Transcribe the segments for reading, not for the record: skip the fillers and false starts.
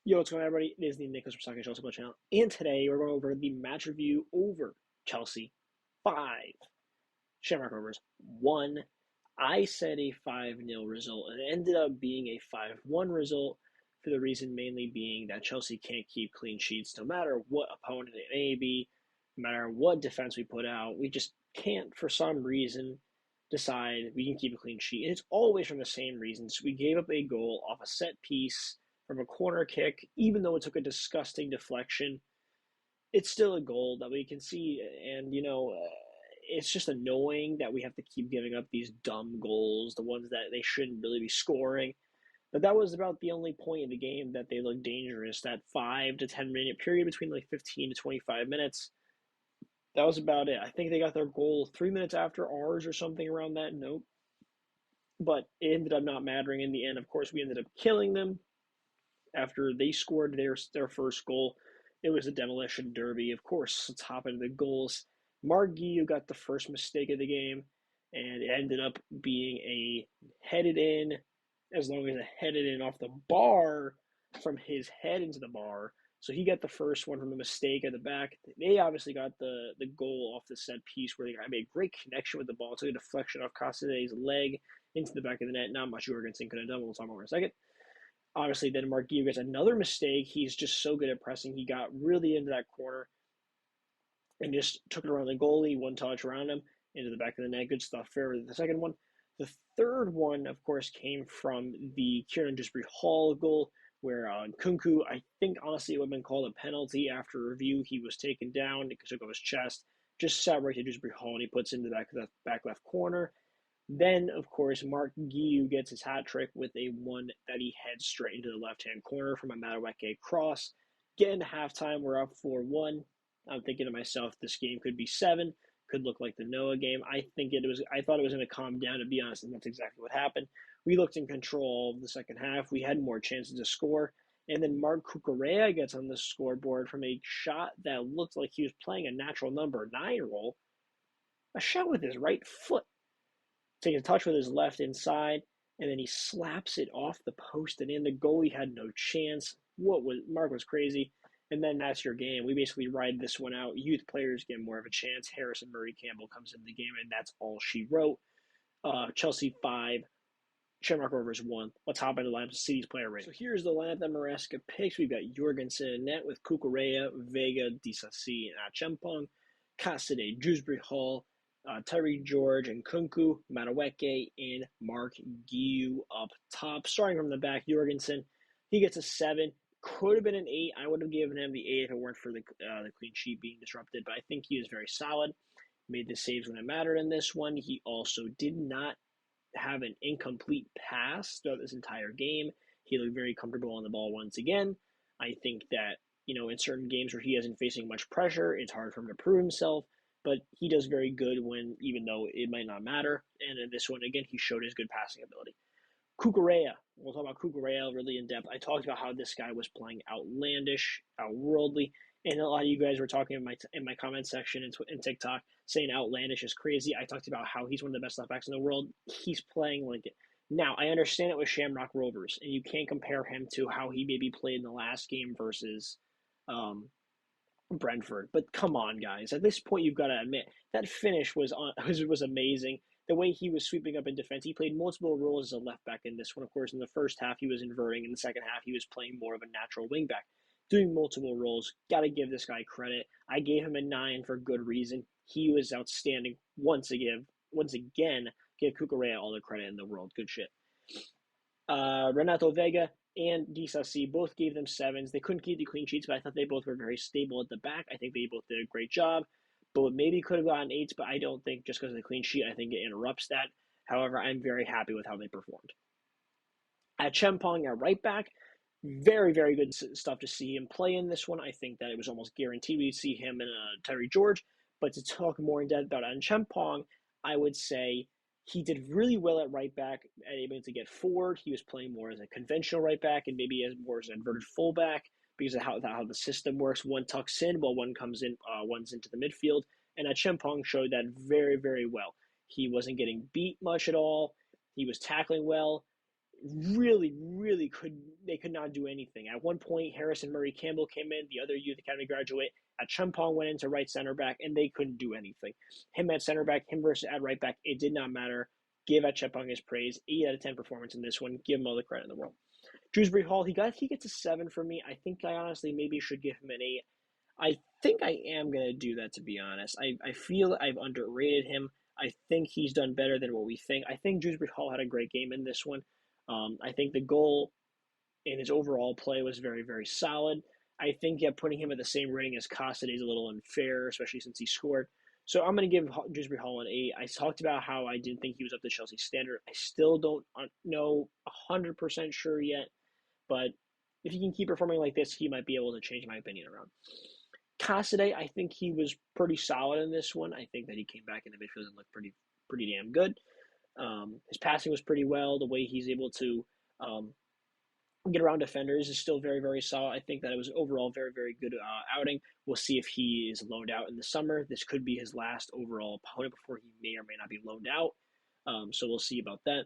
Yo, what's going on, everybody? It is the Nicholas from Soccer Chelsea Football Channel, and today we're going over the match review over Chelsea 5, Shamrock Rovers 1. I said a 5-0 result, and it ended up being a 5-1 result for the reason mainly being that Chelsea can't keep clean sheets no matter what opponent it may be, no matter what defense we put out. We just can't, for some reason, decide we can keep a clean sheet. And it's always from the same reasons. We gave up a goal off a set piece from a corner kick, even though it took a disgusting deflection. It's still a goal that we can see, and it's just annoying that we have to keep giving up these dumb goals, the ones that they shouldn't really be scoring. But that was about the only point in the game that they looked dangerous. That 5 to 10 minute period between like 15 to 25 minutes. That was about it. I think they got their goal 3 minutes after ours or something around that note. But it ended up not mattering in the end. Of course, we ended up killing them after they scored their first goal. It was a demolition derby. Of course, let's hop into the goals. Mark Guiu got the first mistake of the game, and it ended up being a headed in, as long as it headed in off the bar from his head into the bar. So he got the first one from a mistake at the back. They obviously got the goal off the set piece where they made a great connection with the ball. So a deflection off Casadet's leg into the back of the net. Not much Jorgensen could have done. We'll talk about in a second. Obviously, then Mark Guiu gets another mistake. He's just so good at pressing. He got really into that corner and just took it around the goalie, one touch around him, into the back of the net. Good stuff. Fair with the second one. The third one, of course, came from the Kieran Dewsbury Hall goal, where Nkunku, I think honestly it would have been called a penalty after review. He was taken down, it took off his chest, just sat right to Dewsbury Hall, and he puts it in the back left corner. Then, of course, Mark Guiu gets his hat trick with a one that he heads straight into the left-hand corner from a Madueke cross. Getting to halftime, we're up 4-1. I'm thinking to myself, this game could be 7, could look like the Noah game. I thought it was going to calm down, to be honest, and that's exactly what happened. We looked in control of the second half. We had more chances to score. And then Mark Cucurella gets on the scoreboard from a shot that looked like he was playing a natural number 9 role. A shot with his right foot. Takes a touch with his left inside, and then he slaps it off the post and in. The goalie had no chance. Mark was crazy, and then that's your game. We basically ride this one out. Youth players get more of a chance. Harrison Murray Campbell comes into the game, and that's all she wrote. Chelsea 5, Shamrock Rovers 1. Let's hop into the lineup to see these player ratings. So here's the lineup that Maresca picks. We've got Jorgensen in net with Cucurella, Vega, Disasi, and Achampong, Casadei, Dewsbury Hall, Tyreek George and Nkunku, Madueke, and Mark Guiu up top. Starting from the back, Jorgensen, he gets a 7. Could have been an 8. I would have given him the 8 if it weren't for the clean sheet being disrupted, but I think he is very solid. Made the saves when it mattered in this one. He also did not have an incomplete pass throughout this entire game. He looked very comfortable on the ball once again. I think that, in certain games where he isn't facing much pressure, it's hard for him to prove himself. But he does very good even though it might not matter. And in this one, again, he showed his good passing ability. Cucurella. We'll talk about Cucurella really in depth. I talked about how this guy was playing outlandish, outworldly, and a lot of you guys were talking in my comment section in TikTok saying outlandish is crazy. I talked about how he's one of the best left backs in the world. He's playing like it. Now, I understand it with Shamrock Rovers, and you can't compare him to how he maybe played in the last game versus Brentford. But come on, guys. At this point, you've got to admit that finish was amazing. The way he was sweeping up in defense, he played multiple roles as a left back in this one. Of course, in the first half, he was inverting. In the second half, he was playing more of a natural wing back, doing multiple roles. Got to give this guy credit. I gave him a 9 for good reason. He was outstanding. Once again, give Cucurella all the credit in the world. Good shit. Renato Vega and Disasi both gave them 7s. They couldn't keep the clean sheets, but I thought they both were very stable at the back. I think they both did a great job. But maybe could have gotten 8s, but I don't think just because of the clean sheet, I think it interrupts that. However, I'm very happy with how they performed. Achampong at right back, very, very good stuff to see him play in this one. I think that it was almost guaranteed we'd see him and Tyreek George. But to talk more in depth about Achampong, I would say he did really well at right back, able to get forward. He was playing more as a conventional right back and maybe more as an inverted fullback because of how the system works. One tucks in while one comes in, one's into the midfield. And Achampong showed that very, very well. He wasn't getting beat much at all. He was tackling well. really could not do anything. At one point, Harrison Murray Campbell came in, the other youth academy graduate at Chempong went into right center back, and they couldn't do anything. Him at center back, him versus at right back, it did not matter. Give at Chempong his praise. 8 out of 10 performance in this one. Give him all the credit in the world. Dewsbury Hall, he gets a 7 for me. I think I honestly maybe should give him an 8. I think I am going to do that, to be honest. I feel I've underrated him. I think he's done better than what we think. I think Dewsbury Hall had a great game in this one. I think the goal in his overall play was very solid. I think putting him at the same rating as Costa is a little unfair, especially since he scored. So I'm going to give Dewsbury Hall an 8. I talked about how I didn't think he was up to Chelsea's standard. I still don't know 100% sure yet, but if he can keep performing like this, he might be able to change my opinion around. Cassidy, I think he was pretty solid in this one. I think that he came back in the midfield and looked pretty damn good. His passing was pretty well. The way he's able to get around defenders is still very solid. I think that it was overall very good outing. We'll see if he is loaned out in the summer. This could be his last overall opponent before he may or may not be loaned out. So we'll see about that.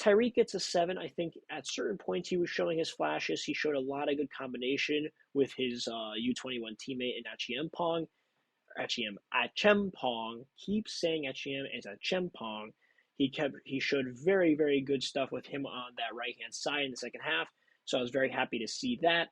Tyreek gets a 7. I think at certain points he was showing his flashes. He showed a lot of good combination with his U21 teammate in Achempong. Keep saying Achiem, it's Achempong. He showed very good stuff with him on that right hand side in the second half. So I was very happy to see that.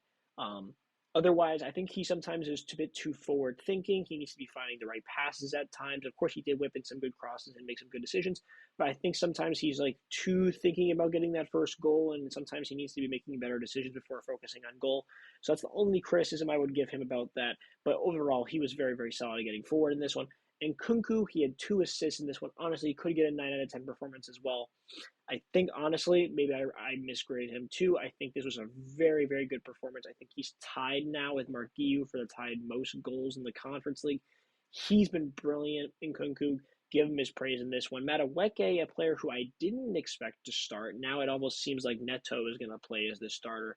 Otherwise, I think he sometimes is a bit too forward thinking. He needs to be finding the right passes at times. Of course, he did whip in some good crosses and make some good decisions, but I think sometimes he's like too thinking about getting that first goal, and sometimes he needs to be making better decisions before focusing on goal. So that's the only criticism I would give him about that. But overall, he was very solid getting forward in this one. And Kunku, he had 2 assists in this one. Honestly, he could get a 9 out of 10 performance as well. I think, honestly, maybe I misgraded him too. I think this was a very good performance. I think he's tied now with Mark Guiu for the tied most goals in the Conference League. He's been brilliant in Kunku. Give him his praise in this one. Madueke, a player who I didn't expect to start. Now it almost seems like Neto is going to play as the starter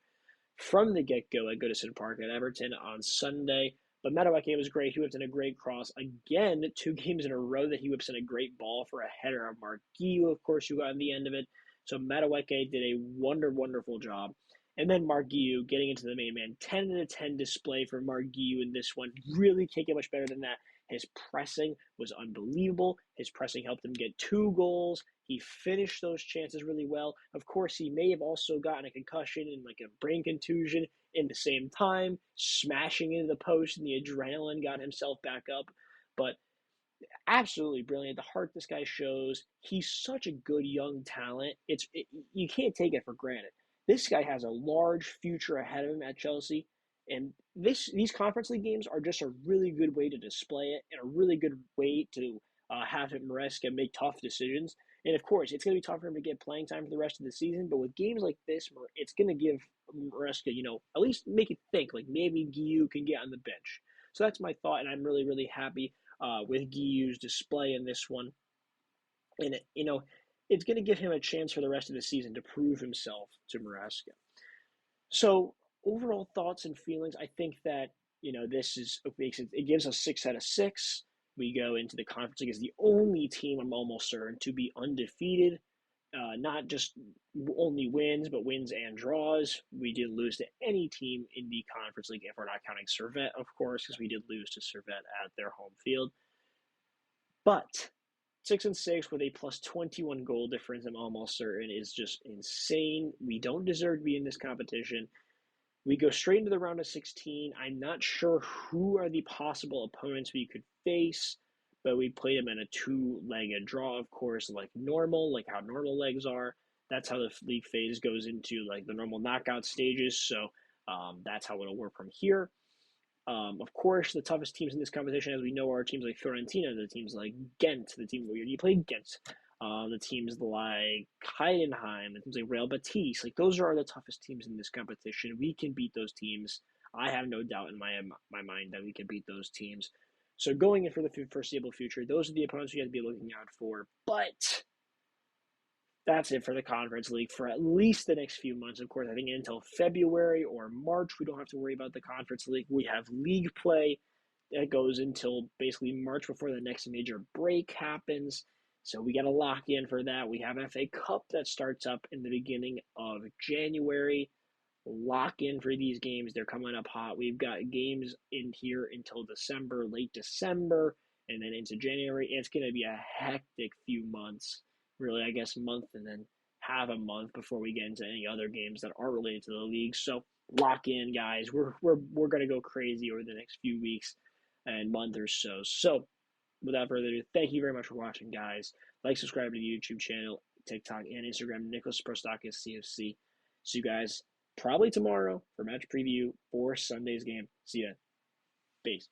from the get-go at Goodison Park at Everton on Sunday. But Madueke was great. He whipped in a great cross. Again, 2 games in a row that he whips in a great ball for a header of Mark Guiu, of course, who got in the end of it. So Madueke did a wonderful job. And then Mark Guiu getting into the main man. 10 out of 10 display for Mark Guiu in this one. Really can't get much better than that. His pressing was unbelievable. His pressing helped him get 2 goals. He finished those chances really well. Of course, he may have also gotten a concussion and like a brain contusion in the same time, smashing into the post, and the adrenaline got himself back up. But absolutely brilliant. The heart this guy shows. He's such a good young talent. You can't take it for granted. This guy has a large future ahead of him at Chelsea, and these Conference League games are just a really good way to display it and a really good way to have Maresca make tough decisions. And of course, it's going to be tough for him to get playing time for the rest of the season. But with games like this, it's going to give Maresca, at least make it think like maybe Guiu can get on the bench. So that's my thought, and I'm really happy with Guiu's display in this one. And it's going to give him a chance for the rest of the season to prove himself to Maresca. So overall thoughts and feelings, I think that it gives us 6 out of 6. We go into the Conference League as the only team, I'm almost certain, to be undefeated. Not just only wins, but wins and draws. We did lose to any team in the Conference League, if we're not counting Servette, of course, because we did lose to Servette at their home field. But 6-6 with a plus 21 goal difference, I'm almost certain, is just insane. We don't deserve to be in this competition. We go straight into the round of 16. I'm not sure who are the possible opponents we could face, but we played them in a 2-legged draw, of course, like normal, like how normal legs are. That's how the league phase goes into like the normal knockout stages. So that's how it'll work from here. Of course, the toughest teams in this competition, as we know, are teams like Fiorentina, the teams like Ghent, the team where you play Ghent, the teams like Heidenheim, the teams like Real Betis. Like those are the toughest teams in this competition. We can beat those teams. I have no doubt in my mind that we can beat those teams. So going in for the foreseeable future, those are the opponents we have to be looking out for. But that's it for the Conference League for at least the next few months. Of course, I think until February or March, we don't have to worry about the Conference League. We have league play that goes until basically March before the next major break happens. So we got to lock in for that. We have FA Cup that starts up in the beginning of January. Lock in for these games. They're coming up hot. We've got games in here until December, late December, and then into January. It's going to be a hectic few months, really, I guess, month and then have a month before we get into any other games that aren't related to the league. So lock in, guys. We're going to go crazy over the next few weeks and month or so. So without further ado, thank you very much for watching, guys. Like, subscribe to the YouTube channel, TikTok, and Instagram, Nicholas Prostakis CFC. See you guys probably tomorrow for match preview for Sunday's game. See ya. Peace.